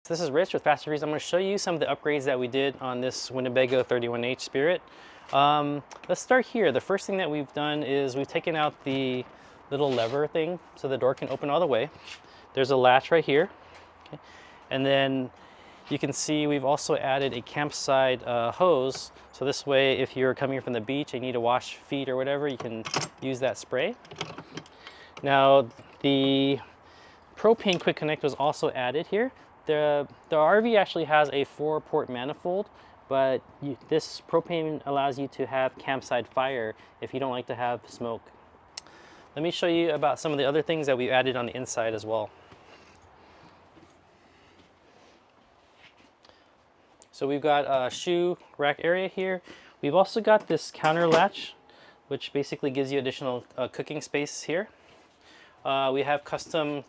This is Rich with Fast Reviews. I'm going to show you some of the upgrades that we did on this Winnebago 31H Spirit. Let's start here. The first thing that we've done is we've taken out the little lever thing so the door can open all the way. There's a latch right here. Okay. And then you can see we've also added a campsite hose. So this way, if you're coming from the beach and you need to wash feet or whatever, you can use that spray. Now, the propane quick connect was also added here. The RV actually has a 4-port manifold, but this propane allows you to have campsite fire if you don't like to have smoke. Let me show you about some of the other things that we've added on the inside as well. So we've got a shoe rack area here. We've also got this counter latch, which basically gives you additional cooking space here. We have custom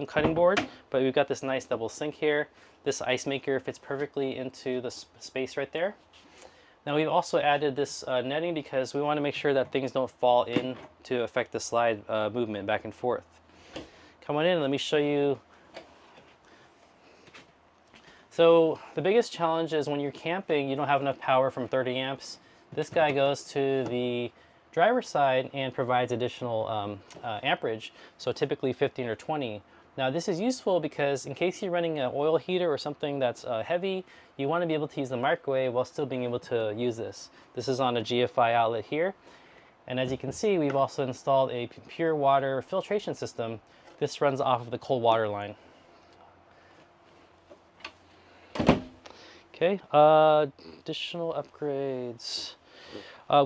cutting board, but we've got this nice double sink here. This ice maker fits perfectly into the space right there. Now we've also added this netting because we want to make sure that things don't fall in to affect the slide movement back and forth. Come on in and let me show you. So the biggest challenge is when you're camping, you don't have enough power from 30 amps. This guy goes to the driver's side and provides additional amperage, so typically 15 or 20. Now this is useful because in case you're running an oil heater or something that's heavy, you want to be able to use the microwave while still being able to use this. This is on a GFI outlet here. And as you can see, we've also installed a pure water filtration system. This runs off of the cold water line. Okay, additional upgrades.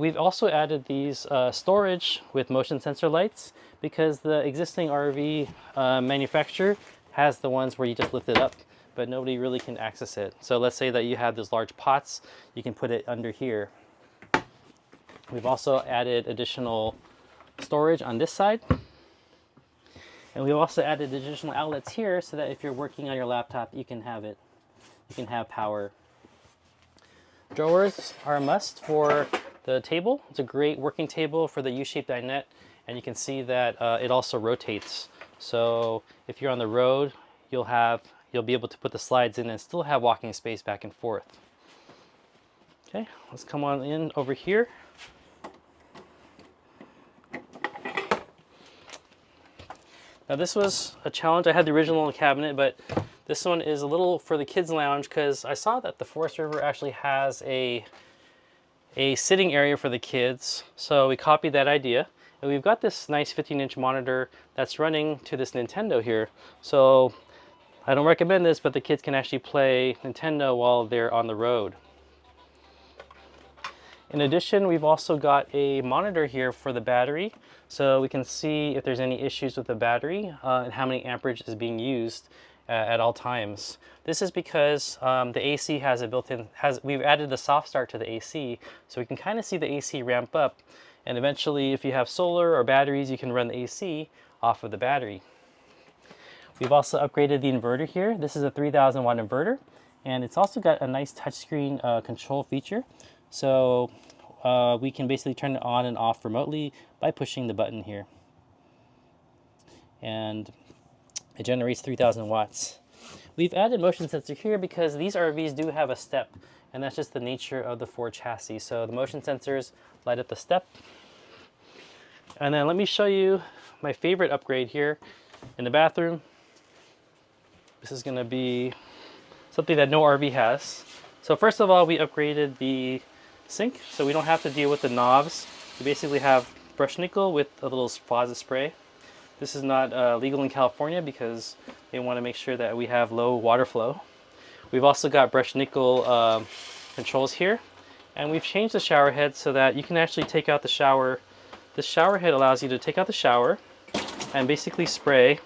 We've also added these storage with motion sensor lights because the existing RV manufacturer has the ones where you just lift it up, but nobody really can access it. So let's say that you have those large pots, you can put it under here. We've also added additional storage on this side. And we've also added additional outlets here so that if you're working on your laptop, you can have it. You can have power. Drawers are a must for the table. It's a great working table for the U-shaped dinette, and you can see that it also rotates. So if you're on the road, you'll be able to put the slides in and still have walking space back and forth. Okay, let's come on in over here. Now this was a challenge. I had the original cabinet, but this one is a little for the kids lounge because I saw that the Forest River actually has a sitting area for the kids. So we copied that idea. And we've got this nice 15-inch monitor that's running to this Nintendo here. So I don't recommend this, but the kids can actually play Nintendo while they're on the road. In addition, we've also got a monitor here for the battery. So we can see if there's any issues with the battery and how many amperage is being used at all times. This is because the AC has a built-in, we've added the soft start to the AC, so we can kind of see the AC ramp up, and eventually if you have solar or batteries, you can run the AC off of the battery. We've also upgraded the inverter here. This is a 3,000 watt inverter, and it's also got a nice touchscreen control feature. So we can basically turn it on and off remotely by pushing the button here. And it generates 3,000 watts. We've added motion sensor here because these RVs do have a step, and that's just the nature of the Ford chassis. So the motion sensors light up the step. And then let me show you my favorite upgrade here in the bathroom. This is gonna be something that no RV has. So first of all, we upgraded the sink, so we don't have to deal with the knobs. We basically have brushed nickel with a little faucet spray. This is not legal in California because they want to make sure that we have low water flow. We've also got brushed nickel controls here, and we've changed the shower head so that you can actually take out the shower. This shower head allows you to take out the shower and basically spray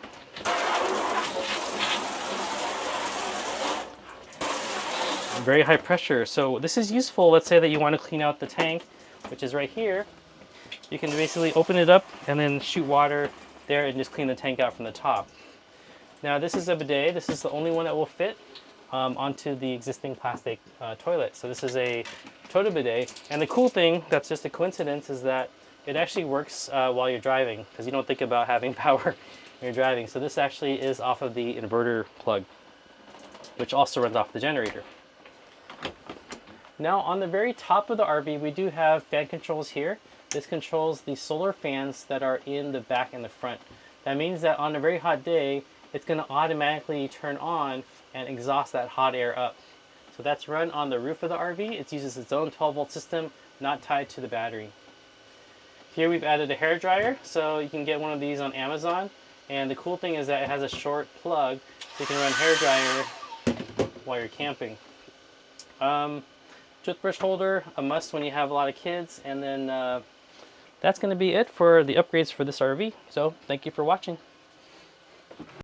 very high pressure. So this is useful. Let's say that you want to clean out the tank, which is right here. You can basically open it up and then shoot water there and just clean the tank out from the top. Now this is a bidet. This is the only one that will fit onto the existing plastic toilet. So this is a Toto bidet. And the cool thing, that's just a coincidence, is that it actually works while you're driving because you don't think about having power when you're driving. So this actually is off of the inverter plug. which also runs off the generator. Now on the very top of the RV, we do have fan controls here. This controls the solar fans that are in the back and the front. That means that on a very hot day, it's going to automatically turn on and exhaust that hot air up. So that's run on the roof of the RV. It uses its own 12-volt system, not tied to the battery. Here we've added a hair dryer, so you can get one of these on Amazon. And the cool thing is that it has a short plug, so you can run hair dryer while you're camping. Toothbrush holder, a must when you have a lot of kids. And then that's going to be it for the upgrades for this RV. So thank you for watching.